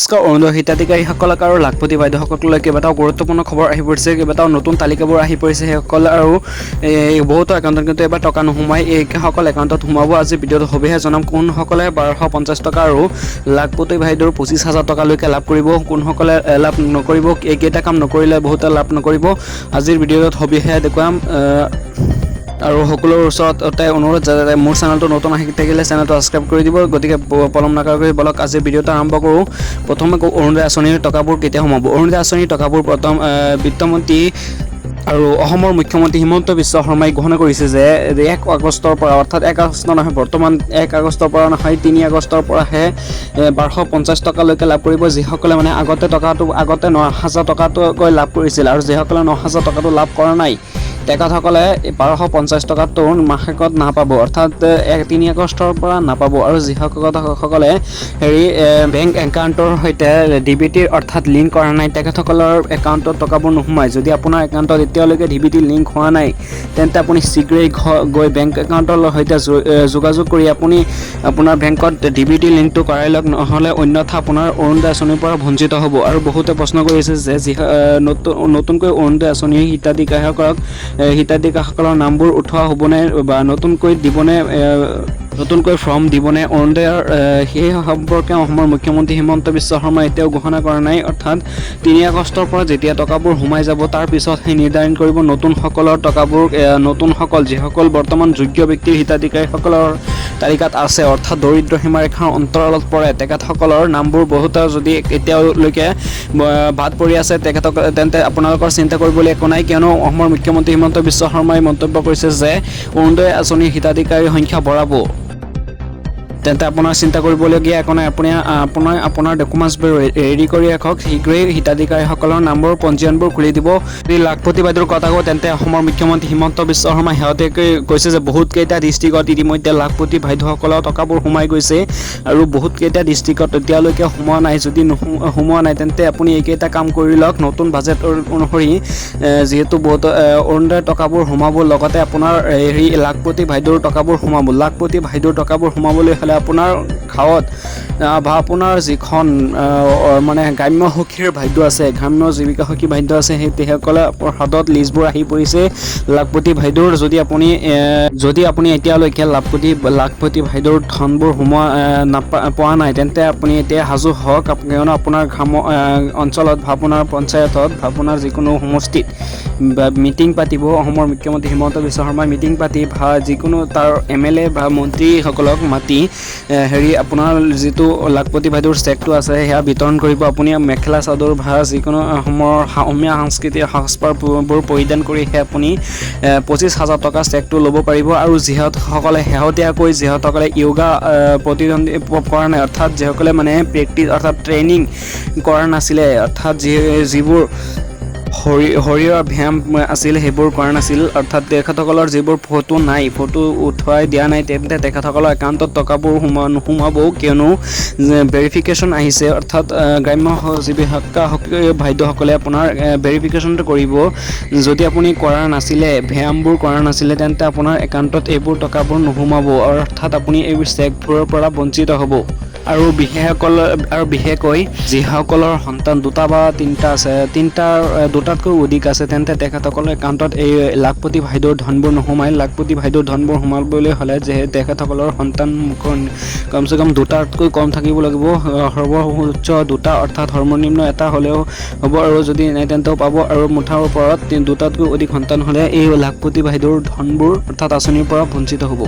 অৰুণোদয় হিতাধিকাৰীসকলক আৰু লাখপতি বাইদেউসকললৈ কেইবাটাও গুৰুত্বপূৰ্ণ খবৰ আহি পৰিছে, কেইবাটাও নতুন তালিকাবোৰ আহি পৰিছে। সেইসকল আৰু বহুতো একাউণ্টত কিন্তু এবাৰ টকা নোসোমাই, এইসকল একাউণ্টত সোমাব। আজি ভিডিঅ'টো সবিশেষ জনাম কোনসকলে 1250 টকা আৰু লাখপতি বাইদেউৰ 25,000 টকালৈকে লাভ কৰিব, কোনসকলে লাভ নকৰিব, এইকেইটা কাম নকৰিলে বহুতে লাভ নকৰিব। আজিৰ ভিডিঅ'টোত সবিশেষ দেখুৱাম। আৰু সকলোৰ ওচৰতে অনুৰোধ, যাতে মোৰ চেনেলটো নতুন আহি থাকিলে চেনেলটো ছাবস্ক্ৰাইব কৰি দিব। গতিকে পলম নকৰাকৈ বলক আজি ভিডিঅ'টো আৰম্ভ কৰোঁ। প্ৰথমে অৰুণোদয় আঁচনিৰ টকাবোৰ কেতিয়া সোমাব। অৰুণোদয় আঁচনিৰ টকাবোৰ প্ৰথম বিত্তমন্ত্ৰী আৰু অসমৰ মুখ্যমন্ত্ৰী হিমন্ত বিশ্ব শৰ্মাই ঘোষণা কৰিছে যে 1 আগষ্টৰ পৰা, অৰ্থাৎ 1 আগষ্ট নহয়, বৰ্তমান 1 আগষ্টৰ পৰা নহয়, 3 আগষ্টৰ পৰাহে 1250 টকালৈকে লাভ কৰিব। যিসকলে মানে আগতে 9,000 টকাকৈ লাভ কৰিছিল আৰু যিসকলে 9,000 টকাটো লাভ কৰা নাই, তেখেতসকলে 1250 টকাটো মাহেকত নাপাব, অৰ্থাৎ 3 আগষ্টৰ পৰা নাপাব। আৰু যিসকলে বেংক একাউণ্টৰ সৈতে ডিবিটিৰ অৰ্থাৎ লিংক কৰা নাই, তেখেতসকলৰ একাউণ্টত টকাবোৰ নোসোমায়। যদি আপোনাৰ একাউণ্টত এতিয়ালৈকে ডিবিটি লিংক হোৱা নাই, তেন্তে আপুনি শীঘ্ৰেই গৈ বেংক একাউণ্টৰ সৈতে যোগাযোগ কৰি আপুনি আপোনাৰ বেংকত ডিবিটি লিংকটো কৰাই লওক, নহ'লে অন্যথা আপোনাৰ অৰুণোদয় আঁচনিৰ পৰা বঞ্চিত হ'ব। আৰু বহুতে প্ৰশ্ন কৰিছে যে নতুনকৈ অৰুণোদয় আঁচনিৰ হিতাধিকাৰীসকলৰ নামবোৰ উঠোৱা হ'বনে বা নতুনকৈ ফৰ্ম দিবনে অৰুণোদয়ৰ, সেই সম্পৰ্কে অসমৰ মুখ্যমন্ত্ৰী হিমন্ত বিশ্ব শৰ্মাই এতিয়াও ঘোষণা কৰা নাই। অৰ্থাৎ 3 আগষ্টৰ পৰা যেতিয়া টকাবোৰ সোমাই যাব, তাৰ পিছত সেই নিৰ্ধাৰণ কৰিব নতুনসকলৰ টকাবোৰ, যিসকল বৰ্তমান যোগ্য ব্যক্তিৰ হিতাধিকাৰীসকলৰ তালিকাত আছে, অৰ্থাৎ দৰিদ্ৰ সীমাৰেখাৰ অন্তৰালত পৰে, তেখেতসকলৰ নামবোৰ বহুতৰ যদি এতিয়ালৈকে বাদ পৰি আছে, তেন্তে আপোনালোকৰ চিন্তা কৰিবলৈ একো নাই, কিয়নো অসমৰ মুখ্যমন্ত্ৰী হিমন্ত বিশ্ব শৰ্মাই মন্তব্য কৰিছে যে অৰুণোদয় আঁচনিৰ হিতাধিকাৰীৰ সংখ্যা বঢ়াব। তেন্তে আপোনাৰ চিন্তা কৰিবলগীয়া একো নাই, আপোনাৰ ডকুমেণ্টছবোৰ ৰেডি কৰি ৰাখক। শীঘ্ৰেই হিতাধিকাৰীসকলৰ নামবোৰ পঞ্জীয়নবোৰ খুলি দিব। যদি লাখপতি বাইদেউৰ কথা কওঁ, তেন্তে অসমৰ মুখ্যমন্ত্ৰী হিমন্ত বিশ্ব শৰ্মাই শেহতীয়াকৈ কৈছে যে বহুতকেইটা ডিষ্ট্ৰিক্টত ইতিমধ্যে লাখপতি বাইদেউসকলৰ টকাবোৰ সোমাই গৈছে আৰু বহুতকেইটা ডিষ্ট্ৰিক্টত এতিয়ালৈকে সোমোৱা নাই। যদি সোমোৱা নাই, তেন্তে আপুনি এইকেইটা কাম কৰি লওক। নতুন বাজেট অনুসৰি যিহেতু বহুত অৰুণোদয়ৰ টকাবোৰ সোমাব, লগতে আপোনাৰ লাখপতি বাইদেউৰ টকাবোৰ সোমাব। লাখপতি বাইদেউৰ টকাবোৰ সোমাবলৈ হ'লে আপোনাৰ গাঁৱত বা আপোনাৰ যিখন মানে গ্ৰাম্য সখীৰ ভাগ্য আছে, গ্ৰাম্য জীৱিকা সখী ভাগ্য আছে, সেইসকলে হাতত লিষ্টবোৰ আহি পৰিছে লাখপতি বাইদেউৰ। যদি আপুনি এতিয়ালৈকে লাখপতি বাইদেউৰ ধনবোৰ পোৱা নাই, তেন্তে আপুনি এতিয়া সাজু হওক, কিয়নো আপোনাৰ অঞ্চলত বা আপোনাৰ পঞ্চায়তত বা আপোনাৰ যিকোনো সমষ্টিত মিটিং পাতিব। অসমৰ মুখ্যমন্ত্ৰী হিমন্ত বিশ্ব শৰ্মাই মিটিং পাতি বা যিকোনো তাৰ MLA বা মন্ত্ৰীসকলক মাতি আপোনাৰ যিটো লাখপতি বাইদেউৰ চেকটো আছে সেয়া বিতৰণ কৰিব। আপুনি মেখেলা চাদৰ বা যিকোনো অসমীয়া সাংস্কৃতিক সাজপাৰবোৰ পৰিধান কৰিহে আপুনি 25,000 টকা চেকটো ল'ব পাৰিব। আৰু যিসকলে যিসকলে য়োগা প্ৰতিদ্বন্দ্বী কৰা নাই, অৰ্থাৎ যিসকলে মানে প্ৰেক্টিছ অৰ্থাৎ ট্ৰেইনিং কৰা নাছিলে, অৰ্থাৎ যিবোৰ শৰীৰৰ ব্যায়াম আছিল সেইবোৰ কৰা নাছিল, অৰ্থাৎ তেখেতসকলৰ যিবোৰ ফটো উঠুৱাই দিয়া নাই, তেন্তে তেখেতসকলৰ একাউণ্টত টকাবোৰ নোসোমাব, কিয়নো ভেৰিফিকেশ্যন আহিছে। অৰ্থাৎ গ্ৰাম্য জীৱিকা বাইদেউসকলে আপোনাৰ ভেৰিফিকেশ্যনটো কৰিব। যদি আপুনি ব্যায়ামবোৰ কৰা নাছিলে, তেন্তে আপোনাৰ একাউণ্টত এইবোৰ টকাবোৰ নোসোমাব, অৰ্থাৎ আপুনি এইবোৰ চেকবোৰৰ পৰা বঞ্চিত হ'ব। আৰু বিশেষকৈ যিসকলৰ সন্তান 2 বা 3টা আছে, 2টাতকৈ অধিক আছে, তেন্তে তেখেতসকলৰ একাউণ্টত এই লাখপতি বাইদেউৰ ধনবোৰ নোসোমায়। লাখপতি বাইদেউৰ ধনবোৰ সোমাবলৈ হ'লে তেখেতসকলৰ সন্তান কমচে কম 2টাতকৈ কম থাকিব লাগিব, সৰ্বোচ্চ 2টা, অৰ্থাৎ সৰ্বনিম্ন এটা হ'লেও হ'ব, আৰু যদি নাই তেন্তেও পাব। আৰু মুঠাৰ ওপৰত 2টাতকৈ অধিক সন্তান হ'লে এই লাখপতি বাইদেউৰ ধনবোৰ অৰ্থাৎ আঁচনিৰ পৰা বঞ্চিত হ'ব।